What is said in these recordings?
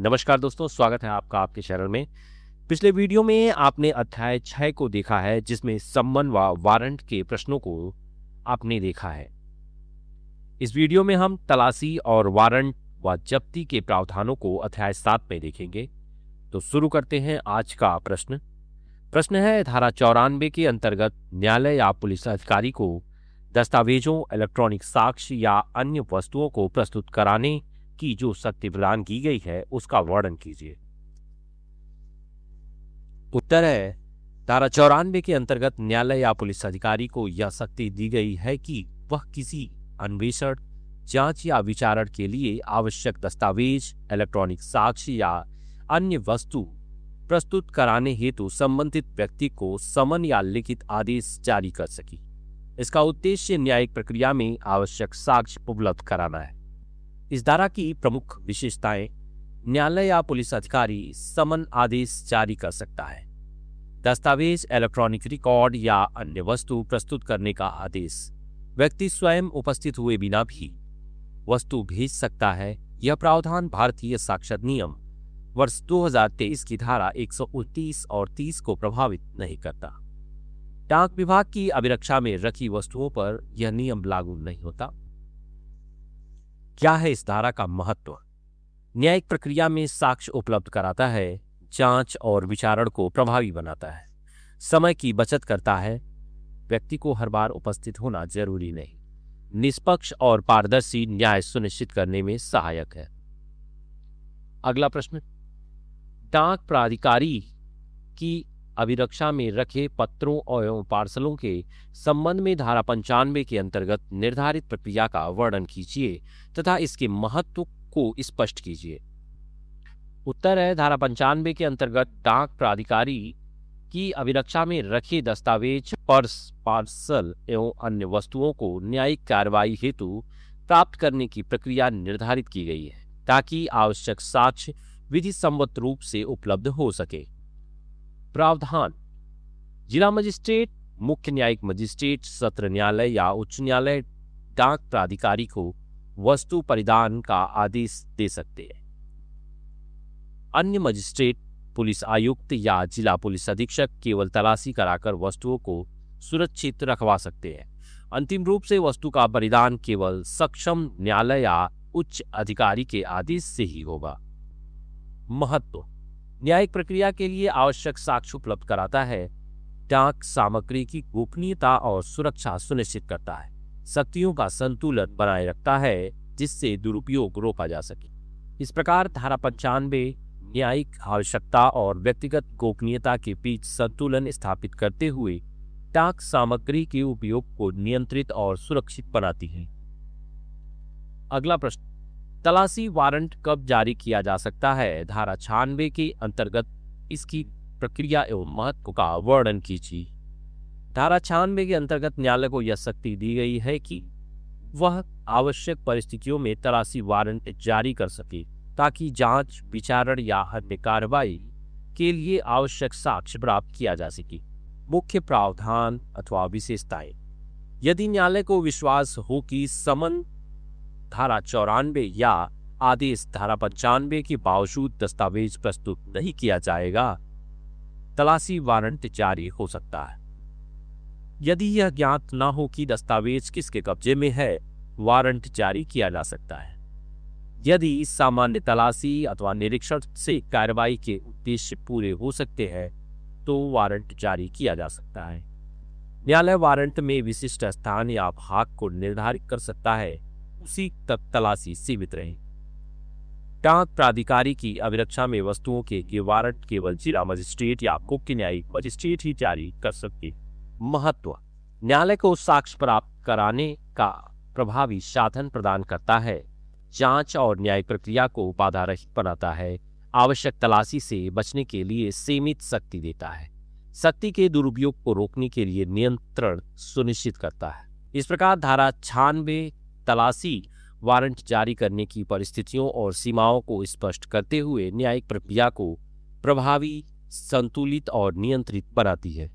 नमस्कार दोस्तों, स्वागत है आपका आपके चैनल में। पिछले वीडियो में आपने अध्याय 6 को देखा है, जिसमें सम्मन व वारंट के प्रश्नों को आपने देखा है। इस वीडियो में हम तलाशी और वारंट व जब्ती के प्रावधानों को अध्याय 7 में देखेंगे। तो शुरू करते हैं आज का प्रश्न। प्रश्न है, धारा 94 के अंतर्गत न्यायालय या पुलिस अधिकारी को दस्तावेजों, इलेक्ट्रॉनिक साक्ष्य या अन्य वस्तुओं को प्रस्तुत कराने की जो शक्ति प्रदान की गई है, उसका वर्णन कीजिए। उत्तर है, धारा 94 के अंतर्गत न्यायालय या पुलिस अधिकारी को यह शक्ति दी गई है कि वह किसी अन्वेषण, जांच या विचारण के लिए आवश्यक दस्तावेज, इलेक्ट्रॉनिक साक्ष्य या अन्य वस्तु प्रस्तुत कराने हेतु संबंधित व्यक्ति को समन या लिखित आदेश जारी कर सके। इसका उद्देश्य न्यायिक प्रक्रिया में आवश्यक साक्ष्य उपलब्ध कराना है। इस धारा की प्रमुख विशेषताएं: न्यायालय या पुलिस अधिकारी समन आदेश जारी कर सकता है। दस्तावेज, इलेक्ट्रॉनिक रिकॉर्ड या अन्य वस्तु प्रस्तुत करने का आदेश व्यक्ति स्वयं उपस्थित हुए बिना भी वस्तु भेज सकता है। यह प्रावधान भारतीय साक्ष्य नियम वर्ष 2023 की धारा 129 और 30 को प्रभावित नहीं करता। डाक विभाग की अभिरक्षा में रखी वस्तुओं पर यह नियम लागू नहीं होता। क्या है इस धारा का महत्व? न्यायिक प्रक्रिया में साक्ष्य उपलब्ध कराता है, जांच और विचारण को प्रभावी बनाता है, समय की बचत करता है, व्यक्ति को हर बार उपस्थित होना जरूरी नहीं, निष्पक्ष और पारदर्शी न्याय सुनिश्चित करने में सहायक है। अगला प्रश्न, डाक प्राधिकारी की अभिरक्षा में रखे पत्रों एवं पार्सलों के संबंध में धारा 95 के अंतर्गत निर्धारित प्रक्रिया का वर्णन कीजिए तथा इसके महत्व को स्पष्ट कीजिए। उत्तर है, धारा 95 के अंतर्गत डाक प्राधिकारी की अभिरक्षा में रखे दस्तावेज, पर्स, पार्सल एवं अन्य वस्तुओं को न्यायिक कार्रवाई हेतु प्राप्त करने की प्रक्रिया निर्धारित की गई है ताकि आवश्यक साक्ष्य विधि सम्मत रूप से उपलब्ध हो सके। प्रावधान: जिला मजिस्ट्रेट, मुख्य न्यायिक मजिस्ट्रेट, सत्र न्यायालय या उच्च न्यायालय डाक प्राधिकारी को वस्तु परिधान का आदेश दे सकते हैं। अन्य मजिस्ट्रेट, पुलिस आयुक्त या जिला पुलिस अधीक्षक केवल तलाशी कराकर वस्तुओं को सुरक्षित रखवा सकते हैं। अंतिम रूप से वस्तु का परिधान केवल सक्षम न्यायालय या उच्च अधिकारी के आदेश से ही होगा। महत्व: न्यायिक प्रक्रिया के लिए आवश्यक साक्ष्य उपलब्ध कराता है, डाक सामग्री की गोपनीयता और सुरक्षा सुनिश्चित करता है, शक्तियों का संतुलन बनाए रखता है जिससे दुरुपयोग रोका जा सके। इस प्रकार धारा 95 न्यायिक आवश्यकता और व्यक्तिगत गोपनीयता के बीच संतुलन स्थापित करते हुए डाक सामग्री के उपयोग को नियंत्रित और सुरक्षित बनाती है। अगला प्रश्न, तलाशी वारंट कब जारी किया जा सकता है? धारा 96 के अंतर्गत इसकी प्रक्रिया एवं महत्व का वर्णन कीजिए। धारा 96 के अंतर्गत न्यायालय को यह शक्ति दी गई है कि वह आवश्यक परिस्थितियों में तलाशी वारंट जारी कर सके ताकि जांच, विचारण या अन्य कार्रवाई के लिए आवश्यक साक्ष्य प्राप्त किया जा सके। मुख्य प्रावधान अथवा विशेषताएं: यदि न्यायालय को विश्वास हो कि समन धारा 94 या आदेश धारा 95 के बावजूद दस्तावेज प्रस्तुत नहीं किया जाएगा, तलाशी वारंट जारी हो सकता है। यदि यह ज्ञात न हो कि दस्तावेज किसके कब्जे में है, वारंट जारी किया जा सकता है। यदि सामान्य तलाशी अथवा निरीक्षण से कार्रवाई के उद्देश्य पूरे हो सकते हैं तो वारंट जारी किया जा सकता है। न्यायालय वारंट में विशिष्ट स्थान या भाग को निर्धारित कर सकता है, उसी तक तलाशी सीमित रहे। डाक प्राधिकारी की अभिरक्षा में वस्तुओं के वारंट केवल जिला मजिस्ट्रेट या मुख्य न्यायिक मजिस्ट्रेट ही जारी कर सकते। महत्व: न्यायालय को साक्ष्य प्राप्त कराने का प्रभावी साधन प्रदान करता है, जांच और न्यायिक प्रक्रिया को बाधा रहित बनाता है, आवश्यक तलाशी से बचने के लिए सीमित शक्ति देता है, शक्ति के दुरुपयोग को रोकने के लिए नियंत्रण सुनिश्चित करता है। इस प्रकार धारा 96 तलाशी वारंट जारी करने की परिस्थितियों और सीमाओं को स्पष्ट करते हुए न्यायिक प्रक्रिया को प्रभावी, संतुलित और नियंत्रित बनाती है।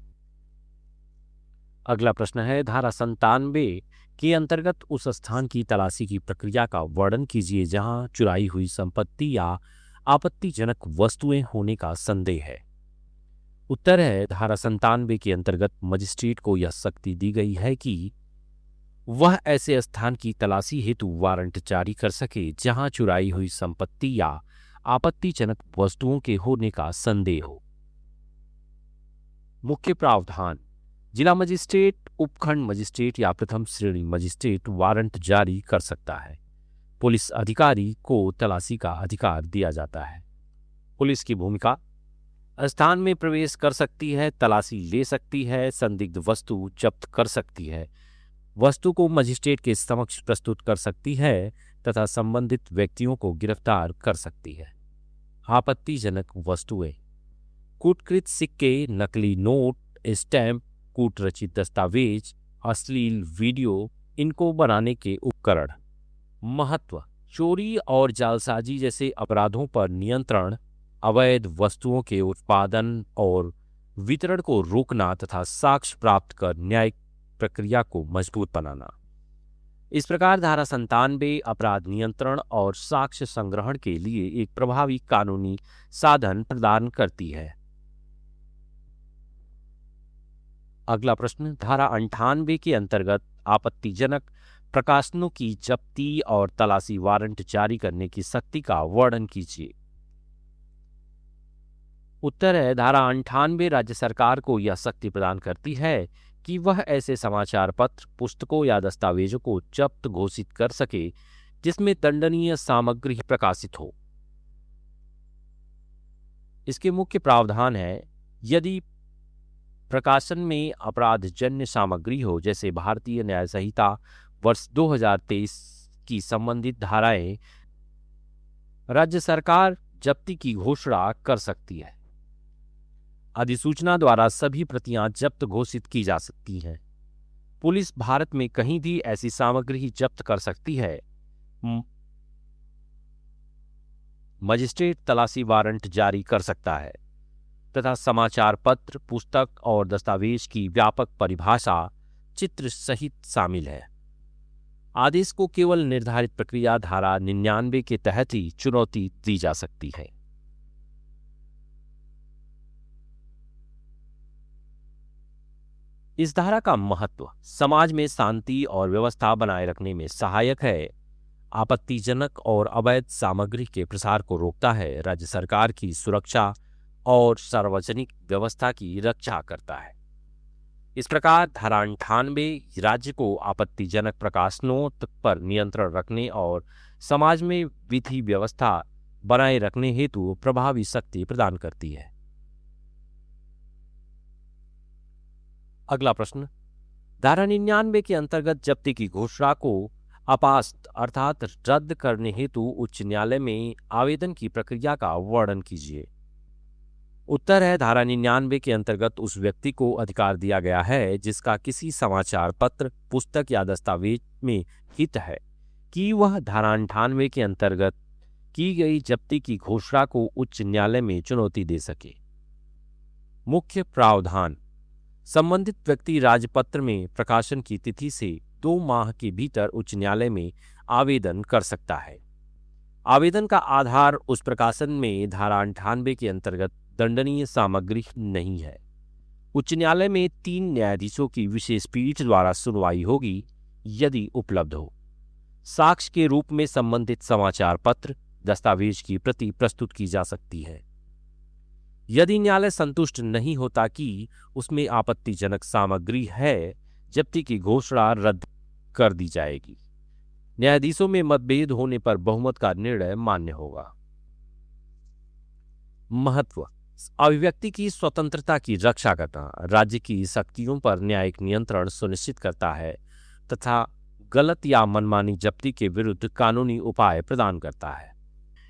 अगला प्रश्न है, धारा 97 के अंतर्गत उस स्थान की तलाशी की प्रक्रिया का वर्णन कीजिए जहां चुराई हुई संपत्ति या आपत्तिजनक वस्तुएं होने का संदेह है। उत्तर है धारा 97 के अंतर्गत मजिस्ट्रेट को यह शक्ति दी गई है कि वह ऐसे स्थान की तलाशी हेतु वारंट जारी कर सके जहां चुराई हुई संपत्ति या आपत्तिजनक वस्तुओं के होने का संदेह हो। मुख्य प्रावधान: जिला मजिस्ट्रेट, उपखंड मजिस्ट्रेट या प्रथम श्रेणी मजिस्ट्रेट वारंट जारी कर सकता है। पुलिस अधिकारी को तलाशी का अधिकार दिया जाता है। पुलिस की भूमिका: स्थान में प्रवेश कर सकती है, तलाशी ले सकती है, संदिग्ध वस्तु जब्त कर सकती है, वस्तु को मजिस्ट्रेट के समक्ष प्रस्तुत कर सकती है तथा संबंधित व्यक्तियों को गिरफ्तार कर सकती है। आपत्तिजनक वस्तुएं: कूटकृत सिक्के, नकली नोट, स्टैंप, कूटरचित दस्तावेज, अश्लील वीडियो, इनको बनाने के उपकरण। महत्व: चोरी और जालसाजी जैसे अपराधों पर नियंत्रण, अवैध वस्तुओं के उत्पादन और वितरण को रोकना तथा साक्ष्य प्राप्त कर न्यायिक प्रक्रिया को मजबूत बनाना। इस प्रकार धारा 97 अपराध नियंत्रण और साक्ष्य संग्रहण के लिए एक प्रभावी कानूनी साधन प्रदान करती है। अगला प्रश्न, धारा 98 के अंतर्गत आपत्तिजनक प्रकाशनों की जब्ती और तलाशी वारंट जारी करने की शक्ति का वर्णन कीजिए। उत्तर है धारा 98 राज्य सरकार को यह शक्ति प्रदान करती है कि वह ऐसे समाचार पत्र, पुस्तकों या दस्तावेजों को जब्त घोषित कर सके जिसमें दंडनीय सामग्री प्रकाशित हो। इसके मुख्य प्रावधान है, यदि प्रकाशन में अपराधजन्य सामग्री हो, जैसे भारतीय न्याय संहिता वर्ष 2023 की संबंधित धाराएं, राज्य सरकार जब्ती की घोषणा कर सकती है। अधिसूचना द्वारा सभी प्रतियां जब्त घोषित की जा सकती हैं। पुलिस भारत में कहीं भी ऐसी सामग्री जब्त कर सकती है। मजिस्ट्रेट तलाशी वारंट जारी कर सकता है तथा समाचार पत्र, पुस्तक और दस्तावेज की व्यापक परिभाषा चित्र सहित शामिल है। आदेश को केवल निर्धारित प्रक्रिया धारा 99 के तहत ही चुनौती दी जा सकती है। इस धारा का महत्व समाज में शांति और व्यवस्था बनाए रखने में सहायक है, आपत्तिजनक और अवैध सामग्री के प्रसार को रोकता है, राज्य सरकार की सुरक्षा और सार्वजनिक व्यवस्था की रक्षा करता है। इस प्रकार धारा 98 राज्य को आपत्तिजनक प्रकाशनों पर नियंत्रण रखने और समाज में विधि व्यवस्था बनाए रखने हेतु प्रभावी शक्ति प्रदान करती है। अगला प्रश्न, धारा 99 के अंतर्गत जब्ती की घोषणा को अपास्त अर्थात रद्द करने हेतु उच्च न्यायालय में आवेदन की प्रक्रिया का वर्णन कीजिए। उत्तर है धारा 99 के अंतर्गत उस व्यक्ति को अधिकार दिया गया है जिसका किसी समाचार पत्र, पुस्तक या दस्तावेज में हित है कि वह धारा 98 के अंतर्गत की गई जब्ती की घोषणा को उच्च न्यायालय में चुनौती दे सके। मुख्य प्रावधान: संबंधित व्यक्ति राजपत्र में प्रकाशन की तिथि से 2 माह के भीतर उच्च न्यायालय में आवेदन कर सकता है। आवेदन का आधार उस प्रकाशन में धारा 98 के अंतर्गत दंडनीय सामग्री नहीं है। उच्च न्यायालय में 3 न्यायाधीशों की विशेष पीठ द्वारा सुनवाई होगी यदि उपलब्ध हो। साक्ष्य के रूप में संबंधित समाचार पत्र, दस्तावेज की प्रति प्रस्तुत की जा सकती है। यदि न्यायालय संतुष्ट नहीं होता कि उसमें आपत्तिजनक सामग्री है, जब्ती की घोषणा रद्द कर दी जाएगी। न्यायाधीशों में मतभेद होने पर बहुमत का निर्णय मान्य होगा। महत्व: अभिव्यक्ति की स्वतंत्रता की रक्षा करना राज्य की शक्तियों पर न्यायिक नियंत्रण सुनिश्चित करता है तथा गलत या मनमानी जब्ती के विरुद्ध कानूनी उपाय प्रदान करता है।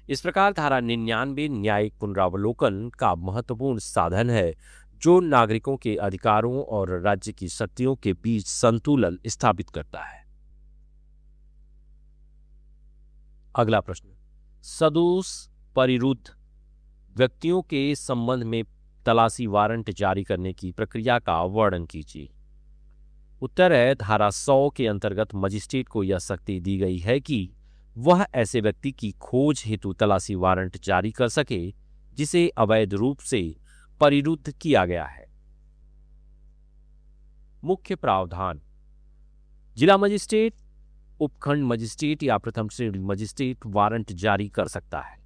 इस प्रकार धारा 99 न्यायिक पुनरावलोकन का महत्वपूर्ण साधन है जो नागरिकों के अधिकारों और राज्य की शक्तियों के बीच संतुलन स्थापित करता है। अगला प्रश्न, सदोष परिरुद्ध व्यक्तियों के संबंध में तलाशी वारंट जारी करने की प्रक्रिया का वर्णन कीजिए। उत्तर है धारा 100 के अंतर्गत मजिस्ट्रेट को यह शक्ति दी गई है कि वह ऐसे व्यक्ति की खोज हेतु तलाशी वारंट जारी कर सके जिसे अवैध रूप से परिरुद्ध किया गया है। मुख्य प्रावधान: जिला मजिस्ट्रेट, उपखंड मजिस्ट्रेट या प्रथम श्रेणी मजिस्ट्रेट वारंट जारी कर सकता है।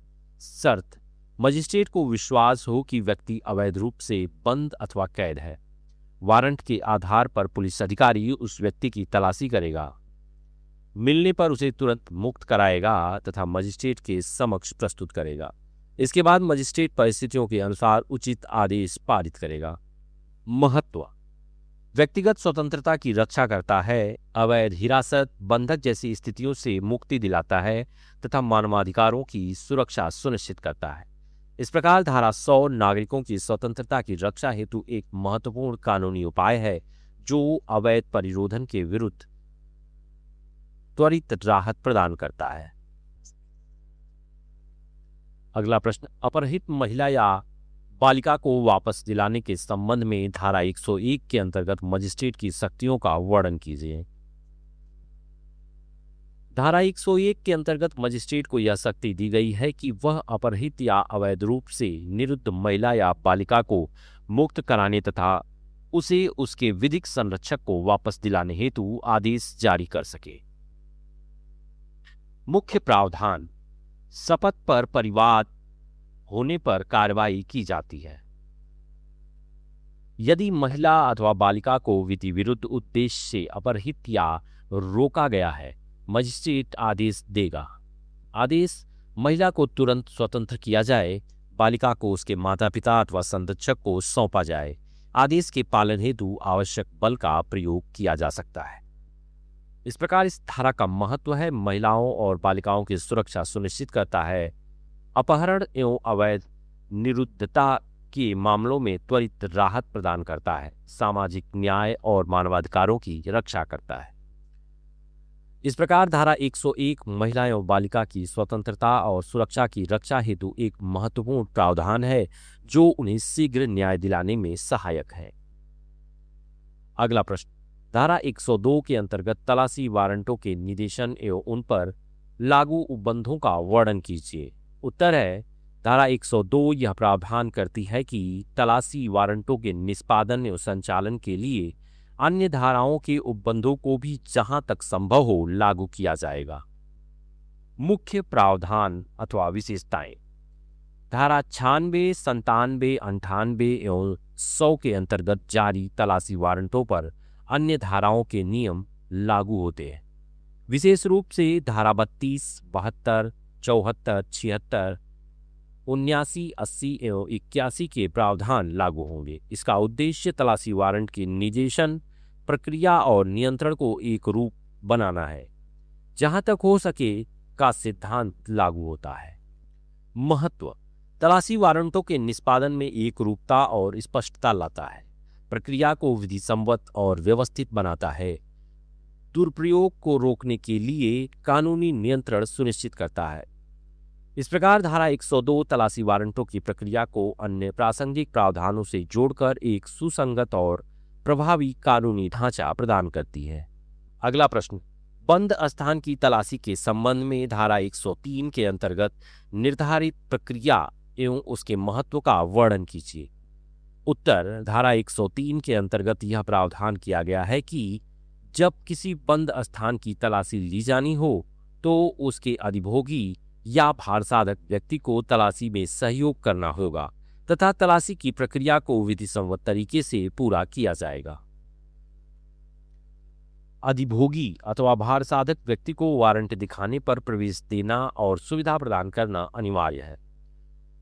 शर्त: मजिस्ट्रेट को विश्वास हो कि व्यक्ति अवैध रूप से बंद अथवा कैद है। वारंट के आधार पर पुलिस अधिकारी उस व्यक्ति की तलाशी करेगा, मिलने पर उसे तुरंत मुक्त कराएगा तथा मजिस्ट्रेट के समक्ष प्रस्तुत करेगा। इसके बाद मजिस्ट्रेट परिस्थितियों के अनुसार उचित आदेश पारित करेगा। महत्व: व्यक्तिगत स्वतंत्रता की रक्षा करता है, अवैध हिरासत, बंधक जैसी स्थितियों से मुक्ति दिलाता है तथा मानवाधिकारों की सुरक्षा सुनिश्चित करता है। इस प्रकार धारा 100 नागरिकों की स्वतंत्रता की रक्षा हेतु एक महत्वपूर्ण कानूनी उपाय है जो अवैध परिरोधन के विरुद्ध त्वरित राहत प्रदान करता है। अगला प्रश्न: अपहृत महिला या बालिका को वापस दिलाने के संबंध में धारा 101 के अंतर्गत मजिस्ट्रेट की शक्तियों का वर्णन कीजिए। धारा 101 के अंतर्गत मजिस्ट्रेट को यह शक्ति दी गई है कि वह अपहृत या अवैध रूप से निरुद्ध महिला या बालिका को मुक्त कराने तथा उसे उसके विधिक संरक्षक को वापस दिलाने हेतु आदेश जारी कर सके। मुख्य प्रावधान: शपथ पर परिवाद होने पर कार्रवाई की जाती है। यदि महिला अथवा बालिका को विधि विरुद्ध उद्देश्य से अपहृत या रोका गया है, मजिस्ट्रेट आदेश देगा। आदेश: महिला को तुरंत स्वतंत्र किया जाए, बालिका को उसके माता पिता अथवा संरक्षक को सौंपा जाए। आदेश के पालन हेतु आवश्यक बल का प्रयोग किया जा सकता है। इस प्रकार इस धारा का महत्व है, महिलाओं और बालिकाओं की सुरक्षा सुनिश्चित करता है, अपहरण एवं अवैध निरुद्धता के मामलों में त्वरित राहत प्रदान करता है, सामाजिक न्याय और मानवाधिकारों की रक्षा करता है। इस प्रकार धारा 101 महिला एवं बालिका की स्वतंत्रता और सुरक्षा की रक्षा हेतु एक महत्वपूर्ण प्रावधान है जो उन्हें शीघ्र न्याय दिलाने में सहायक है। अगला प्रश्न: धारा 102 के अंतर्गत तलाशी वारंटों के निर्देशन एवं उन पर लागू उपबंधों का वर्णन कीजिए। उत्तर है, धारा 102 यह प्रावधान करती है कि तलाशी वारंटों के निष्पादन एवं संचालन के लिए अन्य धाराओं के उपबंधों को भी जहां तक संभव हो लागू किया जाएगा। मुख्य प्रावधान अथवा विशेषताएं: धारा 96, 97, 98 एवं 100 के अंतर्गत जारी तलाशी वारंटों पर अन्य धाराओं के नियम लागू होते हैं। विशेष रूप से धारा 32, 72, 74, 76, 79, 80 एवं 81 के प्रावधान लागू होंगे। इसका उद्देश्य तलाशी वारंट के निर्देशन, प्रक्रिया और नियंत्रण को एक रूप बनाना है, जहां तक हो सके का सिद्धांत लागू होता है। महत्व: तलाशी वारंटों के निष्पादन में एक रूपता और स्पष्टता लाता है, प्रक्रिया को विधिसम्मत और व्यवस्थित बनाता है, दुरुपयोग को रोकने के लिए कानूनी नियंत्रण सुनिश्चित करता है। इस प्रकार धारा 102 तलाशी वारंटों की प्रक्रिया को अन्य प्रासंगिक प्रावधानों से जोड़कर एक सुसंगत और प्रभावी कानूनी ढांचा प्रदान करती है। अगला प्रश्न: बंद स्थान की तलाशी के संबंध में धारा 103 के अंतर्गत निर्धारित प्रक्रिया एवं उसके महत्व का वर्णन कीजिए। उत्तर: धारा 103 के अंतर्गत यह प्रावधान किया गया है कि जब किसी बंद स्थान की तलाशी ली जानी हो तो उसके अधिभोगी या भारसाधक व्यक्ति को तलाशी में सहयोग करना होगा तथा तलाशी की प्रक्रिया को विधिसम्मत तरीके से पूरा किया जाएगा। अधिभोगी अथवा भारसाधक व्यक्ति को वारंट दिखाने पर प्रवेश देना और सुविधा प्रदान करना अनिवार्य है।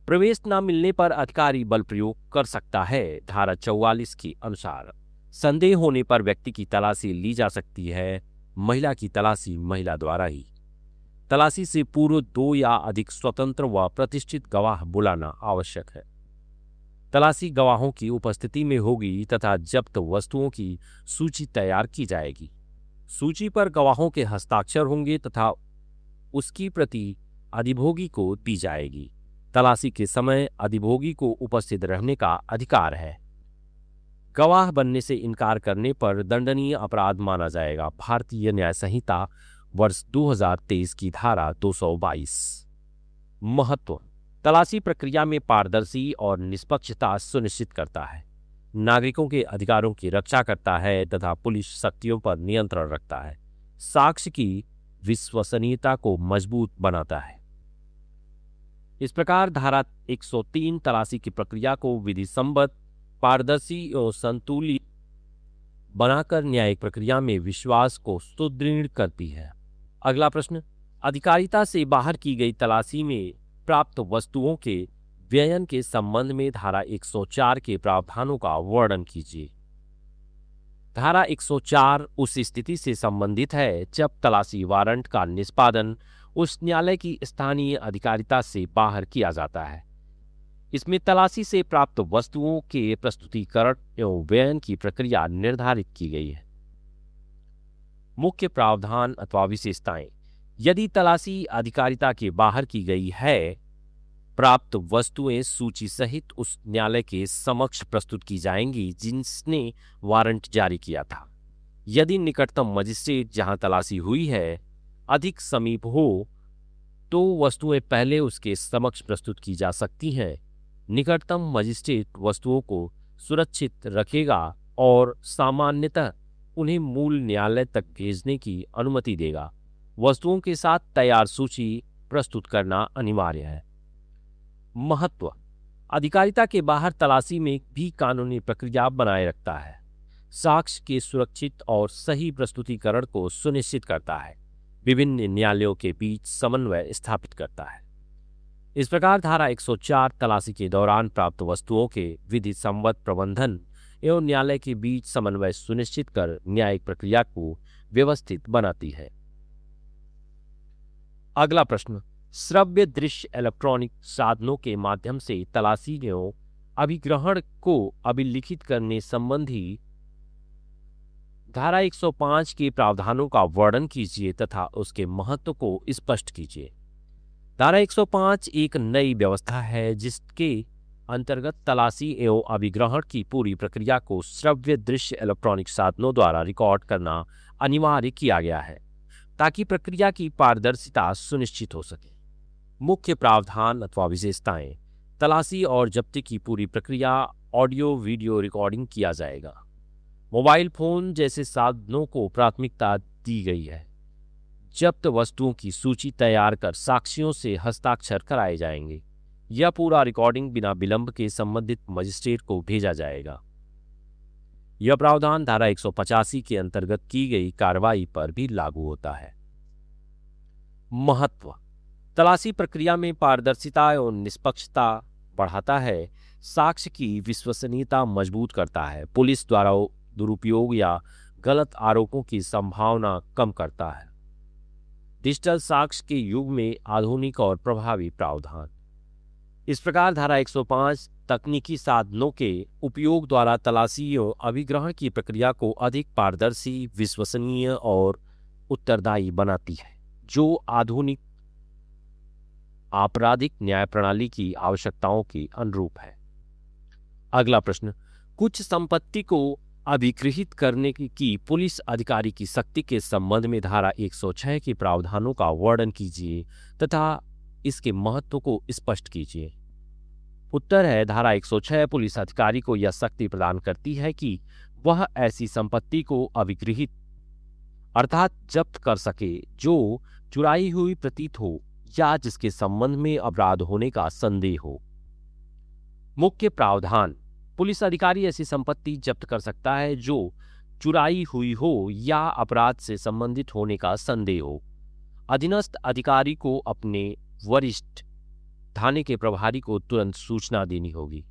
प्रवेश न मिलने पर अधिकारी बल प्रयोग कर सकता है। धारा 44 के अनुसार संदेह होने पर व्यक्ति की तलाशी ली जा सकती है। महिला की तलाशी महिला द्वारा ही। तलाशी से पूर्व 2 या अधिक स्वतंत्र व प्रतिष्ठित गवाह बुलाना आवश्यक है। तलाशी गवाहों की उपस्थिति में होगी तथा जब्त वस्तुओं की सूची तैयार की जाएगी। सूची पर गवाहों के हस्ताक्षर होंगे तथा उसकी प्रति अधिभोगी को दी जाएगी। तलाशी के समय अधिभोगी को उपस्थित रहने का अधिकार है। गवाह बनने से इनकार करने पर दंडनीय अपराध माना जाएगा। भारतीय न्याय संहिता वर्ष 2023 की धारा 222। महत्व: तलाशी प्रक्रिया में पारदर्शी और निष्पक्षता सुनिश्चित करता है, नागरिकों के अधिकारों की रक्षा करता है तथा पुलिस शक्तियों पर नियंत्रण रखता है, साक्ष्य की विश्वसनीयता को मजबूत बनाता है। इस प्रकार धारा 103 तलाशी की प्रक्रिया को विधि सम्मत, पारदर्शी और संतुलित बनाकर न्यायिक प्रक्रिया में विश्वास को सुदृढ़ करती है। अगला प्रश्न: अधिकारिता से बाहर की गई तलाशी में प्राप्त वस्तुओं के व्ययन के संबंध में धारा 104 के प्रावधानों का वर्णन कीजिए। धारा 104 उस स्थिति से संबंधित है जब तलाशी वारंट का निष्पादन उस न्यायालय की स्थानीय अधिकारिता से बाहर किया जाता है। इसमें तलाशी से प्राप्त वस्तुओं के प्रस्तुतिकरण एवं व्ययन की प्रक्रिया निर्धारित की गई है। मुख्य प्रावधान अथवा विशेषताएं: यदि तलाशी अधिकारिता के बाहर की गई है, प्राप्त वस्तुएं सूची सहित उस न्यायालय के समक्ष प्रस्तुत की जाएंगी जिसने वारंट जारी किया था। यदि निकटतम मजिस्ट्रेट जहां तलाशी हुई है अधिक समीप हो तो वस्तुएं पहले उसके समक्ष प्रस्तुत की जा सकती हैं। निकटतम मजिस्ट्रेट वस्तुओं को सुरक्षित रखेगा और सामान्यतः उन्हें मूल न्यायालय तक भेजने की अनुमति देगा। वस्तुओं के साथ तैयार सूची प्रस्तुत करना अनिवार्य है। महत्व: अधिकारिता के बाहर तलाशी में भी कानूनी प्रक्रिया बनाए रखता है, साक्ष्य के सुरक्षित और सही प्रस्तुतिकरण को सुनिश्चित करता है, विभिन्न न्यायालयों के बीच समन्वय स्थापित करता है। इस प्रकार धारा 104 तलाशी के दौरान प्राप्त वस्तुओं के विधि सम्मत प्रबंधन एवं न्यायालय के बीच समन्वय सुनिश्चित कर न्यायिक प्रक्रिया को व्यवस्थित बनाती है। अगला प्रश्न: श्रव्य दृश्य इलेक्ट्रॉनिक साधनों के माध्यम से तलाशी एवं अभिग्रहण को अभिलिखित करने संबंधी धारा 105 के प्रावधानों का वर्णन कीजिए तथा उसके महत्व को स्पष्ट कीजिए। धारा 105 एक नई व्यवस्था है जिसके अंतर्गत तलाशी एवं अभिग्रहण की पूरी प्रक्रिया को श्रव्य दृश्य इलेक्ट्रॉनिक साधनों द्वारा रिकॉर्ड करना अनिवार्य किया गया है ताकि प्रक्रिया की पारदर्शिता सुनिश्चित हो सके। मुख्य प्रावधान अथवा विशेषताएं: तलाशी और जब्ती की पूरी प्रक्रिया ऑडियो वीडियो रिकॉर्डिंग किया जाएगा। मोबाइल फोन जैसे साधनों को प्राथमिकता दी गई है। जब्त वस्तुओं की सूची तैयार कर साक्षियों से हस्ताक्षर कराए जाएंगे। यह पूरा रिकॉर्डिंग बिना विलंब के संबंधित मजिस्ट्रेट को भेजा जाएगा। यह प्रावधान धारा 185 के अंतर्गत की गई कार्रवाई पर भी लागू होता है। महत्व: तलाशी प्रक्रिया में पारदर्शिता और निष्पक्षता बढ़ाता है, साक्ष्य की विश्वसनीयता मजबूत करता है, पुलिस द्वारा दुरुपयोग या गलत आरोपों की संभावना कम करता है। डिजिटल साक्ष्य के युग में आधुनिक और प्रभावी प्रावधान। इस प्रकार धारा 105 तकनीकी साधनों के उपयोग द्वारा तलाशी और अभिग्रहण की प्रक्रिया को अधिक पारदर्शी, विश्वसनीय और उत्तरदायी बनाती है, जो आधुनिक आपराधिक न्याय प्रणाली की आवश्यकताओं के अनुरूप है। अगला प्रश्न: कुछ संपत्ति को अभिगृहित करने की पुलिस अधिकारी की शक्ति के संबंध में धारा 106 के प्रावधानों का वर्णन कीजिए तथा इसके महत्व को स्पष्ट कीजिए। उत्तर है धारा 106 पुलिस अधिकारी को यह शक्ति प्रदान करती है कि वह ऐसी संपत्ति को अभिगृहित अर्थात जब्त कर सके जो चुराई हुई प्रतीत हो या जिसके संबंध में अपराध होने का संदेह हो। मुख्य प्रावधान: पुलिस अधिकारी ऐसी संपत्ति जब्त कर सकता है जो चुराई हुई हो या अपराध से संबंधित होने का संदेह हो। अधीनस्थ अधिकारी को अपने वरिष्ठ थाने के प्रभारी को तुरंत सूचना देनी होगी।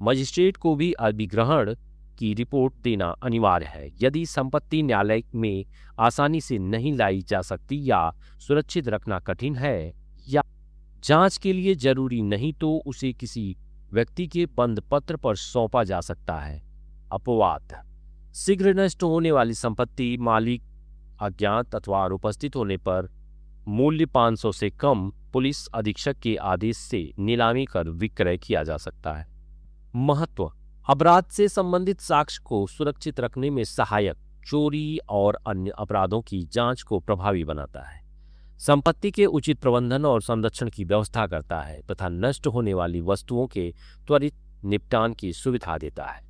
मजिस्ट्रेट को भी अभिग्रहण की रिपोर्ट देना अनिवार्य है। यदि संपत्ति न्यायालय में आसानी से नहीं लाई जा सकती या सुरक्षित रखना कठिन है या जांच के लिए जरूरी नहीं तो उसे किसी व्यक्ति के बंद पत्र पर सौंपा जा सकता है। अपवाद: शीघ्र नष्ट होने वाली संपत्ति मालिक अज्ञात अथवा अनुपस्थित होने पर मूल्य 500 से कम पुलिस अधीक्षक के आदेश से नीलामी कर विक्रय किया जा सकता है। महत्व: अपराध से संबंधित साक्ष्य को सुरक्षित रखने में सहायक चोरी और अन्य अपराधों की जांच को प्रभावी बनाता है, संपत्ति के उचित प्रबंधन और संरक्षण की व्यवस्था करता है तथा नष्ट होने वाली वस्तुओं के त्वरित निपटान की सुविधा देता है।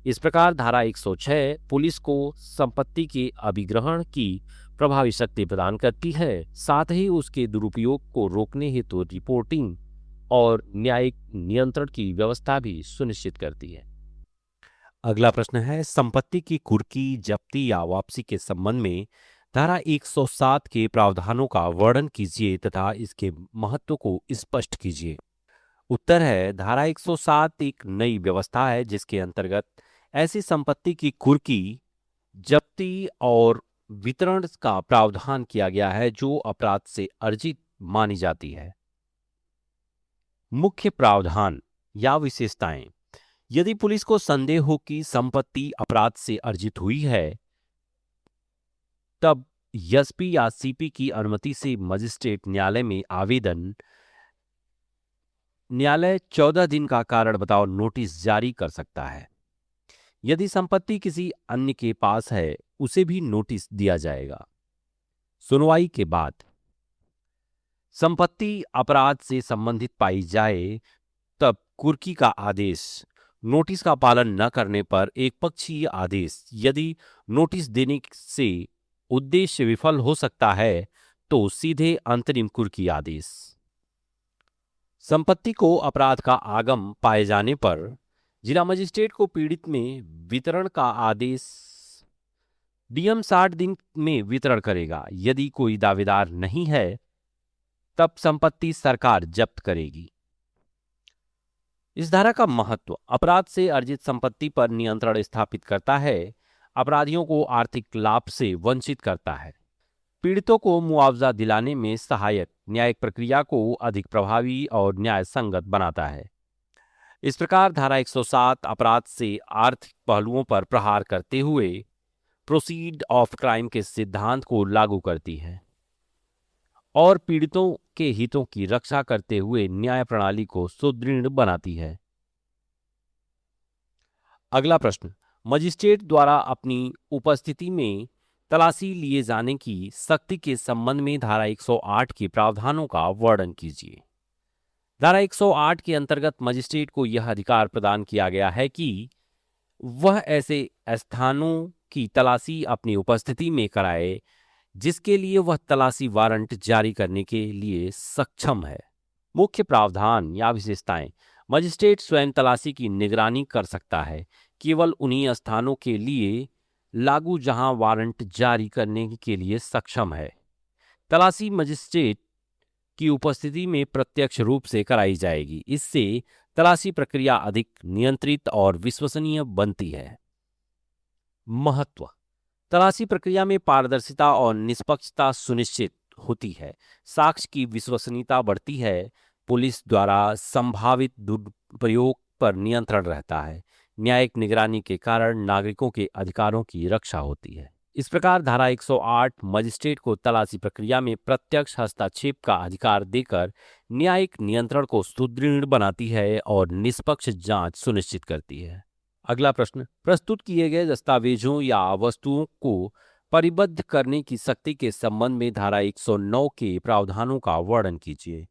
इस प्रकार धारा 106 पुलिस को संपत्ति के अभिग्रहण की प्रभावी शक्ति प्रदान करती है, साथ ही उसके दुरुपयोग को रोकने हेतु रिपोर्टिंग और न्यायिक नियंत्रण की व्यवस्था भी सुनिश्चित करती है। अगला प्रश्न है, संपत्ति की कुर्की, जब्ती या वापसी के संबंध में धारा 107 के प्रावधानों का वर्णन कीजिए तथा इसके महत्व को स्पष्ट कीजिए। उत्तर है, धारा 107 एक नई व्यवस्था है जिसके अंतर्गत ऐसी संपत्ति की कुर्की, जब्ती और वितरण का प्रावधान किया गया है जो अपराध से अर्जित मानी जाती है। मुख्य प्रावधान या विशेषताएं। यदि पुलिस को संदेह हो कि संपत्ति अपराध से अर्जित हुई है, तब एसपी या सीपी की अनुमति से मजिस्ट्रेट न्यायालय में आवेदन न्यायालय 14 दिन का कारण बताओ नोटिस जारी कर सकता है। यदि संपत्ति किसी अन्य के पास है, उसे भी नोटिस दिया जाएगा। सुनवाई के बाद संपत्ति अपराध से संबंधित पाई जाए, तब कुर्की का आदेश, नोटिस का पालन न करने पर एक पक्षीय आदेश, यदि नोटिस देने से उद्देश्य विफल हो सकता है तो सीधे अंतरिम कुर्की आदेश। संपत्ति को अपराध का आगम पाए जाने पर जिला मजिस्ट्रेट को पीड़ित में वितरण का आदेश डीएम 60 दिन में वितरण करेगा। यदि कोई दावेदार नहीं है, तब संपत्ति सरकार जब्त करेगी। इस धारा का महत्व, अपराध से अर्जित संपत्ति पर नियंत्रण स्थापित करता है, अपराधियों को आर्थिक लाभ से वंचित करता है, पीड़ितों को मुआवजा दिलाने में सहायक, न्यायिक प्रक्रिया को अधिक प्रभावी और न्याय संगत बनाता है। इस प्रकार धारा 107 अपराध से आर्थिक पहलुओं पर प्रहार करते हुए प्रोसीड ऑफ क्राइम के सिद्धांत को लागू करती है और पीड़ितों के हितों की रक्षा करते हुए न्याय प्रणाली को सुदृढ़ बनाती है। अगला प्रश्न, मजिस्ट्रेट द्वारा अपनी उपस्थिति में तलाशी लिए जाने की सख्ती के संबंध में धारा 108 के प्रावधानों का वर्णन कीजिए। धारा 108 के अंतर्गत मजिस्ट्रेट को यह अधिकार प्रदान किया गया है कि वह ऐसे स्थानों की तलाशी अपनी उपस्थिति में कराए जिसके लिए वह तलाशी वारंट जारी करने के लिए सक्षम है। मुख्य प्रावधान या विशेषताएं। मजिस्ट्रेट स्वयं तलाशी की निगरानी कर सकता है, केवल उन्हीं स्थानों के लिए लागू जहां वारंट जारी करने के लिए सक्षम है। तलाशी मजिस्ट्रेट की उपस्थिति में प्रत्यक्ष रूप से कराई जाएगी। इससे तलाशी प्रक्रिया अधिक नियंत्रित और विश्वसनीय बनती है। महत्व, तलाशी प्रक्रिया में पारदर्शिता और निष्पक्षता सुनिश्चित होती है, साक्ष्य की विश्वसनीयता बढ़ती है, पुलिस द्वारा संभावित दुरुपयोग पर नियंत्रण रहता है, न्यायिक निगरानी के कारण नागरिकों के अधिकारों की रक्षा होती है। इस प्रकार धारा 108 मजिस्ट्रेट को तलाशी प्रक्रिया में प्रत्यक्ष हस्तक्षेप का अधिकार देकर न्यायिक नियंत्रण को सुदृढ़ बनाती है और निष्पक्ष जांच सुनिश्चित करती है। अगला प्रश्न, प्रस्तुत किए गए दस्तावेजों या वस्तुओं को परिबद्ध करने की शक्ति के संबंध में धारा 109 के प्रावधानों का वर्णन कीजिए।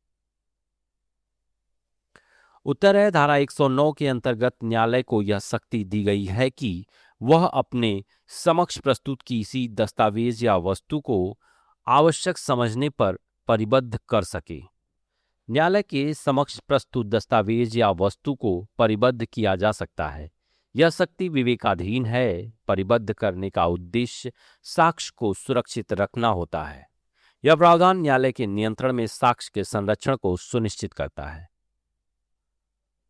उत्तर है, धारा 109 के अंतर्गत न्यायालय को यह शक्ति दी गई है कि वह अपने समक्ष प्रस्तुत किसी दस्तावेज या वस्तु को आवश्यक समझने पर परिबद्ध कर सके। न्यायालय के समक्ष प्रस्तुत दस्तावेज या वस्तु को परिबद्ध किया जा सकता है। यह शक्ति विवेकाधीन है। परिबद्ध करने का उद्देश्य साक्ष्य को सुरक्षित रखना होता है। यह प्रावधान न्यायालय के नियंत्रण में साक्ष्य के संरक्षण को सुनिश्चित करता है।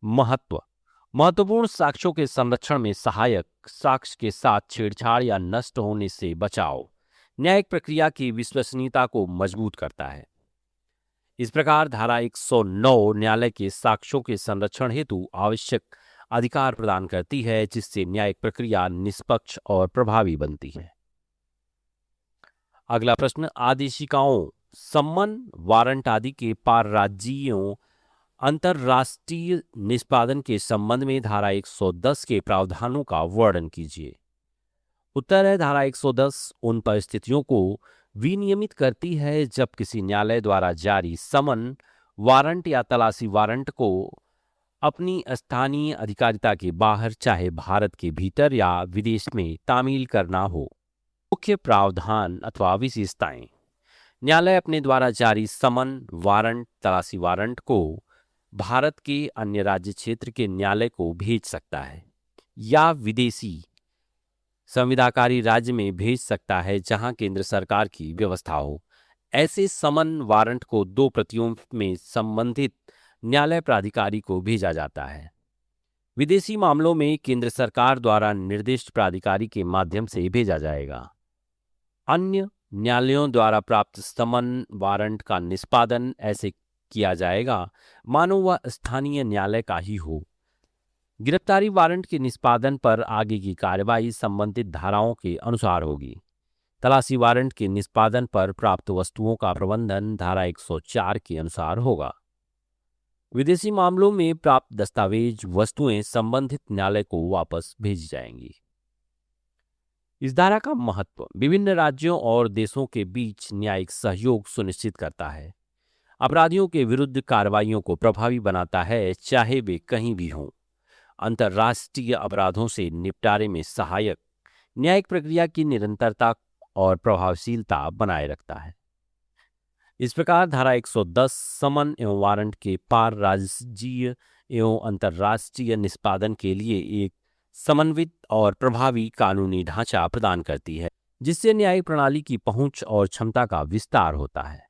महत्व, महत्वपूर्ण साक्ष्यों के संरक्षण में सहायक, साक्ष्य के साथ छेड़छाड़ या नष्ट होने से बचाव, न्यायिक प्रक्रिया की विश्वसनीयता को मजबूत करता है। इस प्रकार धारा 109 न्यायालय के साक्ष्यों के संरक्षण हेतु आवश्यक अधिकार प्रदान करती है, जिससे न्यायिक प्रक्रिया निष्पक्ष और प्रभावी बनती है। अगला प्रश्न, आदेशिकाओं, सम्मन, वारंट आदि के पारराज्यीय अंतरराष्ट्रीय निष्पादन के संबंध में धारा 110 के प्रावधानों का वर्णन कीजिए। उत्तर है धारा 110 उन परिस्थितियों को विनियमित करती है जब किसी न्यायालय द्वारा जारी समन, वारंट या तलाशी वारंट को अपनी स्थानीय अधिकारिता के बाहर चाहे भारत के भीतर या विदेश में तामील करना हो। मुख्य प्रावधान अथवा विशेषताएं। न्यायालय अपने द्वारा जारी समन, वारंट, तलाशी वारंट को भारत के अन्य राज्य क्षेत्र के न्यायालय को भेज सकता है या विदेशी संविधाकारी राज्य में भेज सकता है जहां केंद्र सरकार की व्यवस्था हो। ऐसे समन, वारंट को 2 प्रतियों में संबंधित न्यायालय प्राधिकारी को भेजा जाता है। विदेशी मामलों में केंद्र सरकार द्वारा निर्दिष्ट प्राधिकारी के माध्यम से भेजा जाएगा। अन्य न्यायालयों द्वारा प्राप्त समन, वारंट का निष्पादन ऐसे किया जाएगा मानो वह स्थानीय न्यायालय का ही हो। गिरफ्तारी वारंट के निष्पादन पर आगे की कार्यवाही संबंधित धाराओं के अनुसार होगी। तलाशी वारंट के निष्पादन पर प्राप्त वस्तुओं का प्रबंधन धारा 104 के अनुसार होगा। विदेशी मामलों में प्राप्त दस्तावेज, वस्तुएं संबंधित न्यायालय को वापस भेजी जाएंगी। इस धारा का महत्व विभिन्न राज्यों और देशों के बीच न्यायिक सहयोग सुनिश्चित करता है, अपराधियों के विरुद्ध कार्रवाइयों को प्रभावी बनाता है चाहे वे कहीं भी हों, अंतर्राष्ट्रीय अपराधों से निपटारे में सहायक, न्यायिक प्रक्रिया की निरंतरता और प्रभावशीलता बनाए रखता है। इस प्रकार धारा 110 समन एवं वारंट के पार राज्यीय एवं अंतर्राष्ट्रीय निष्पादन के लिए एक समन्वित और प्रभावी कानूनी ढांचा प्रदान करती है, जिससे न्यायिक प्रणाली की पहुंच और क्षमता का विस्तार होता है।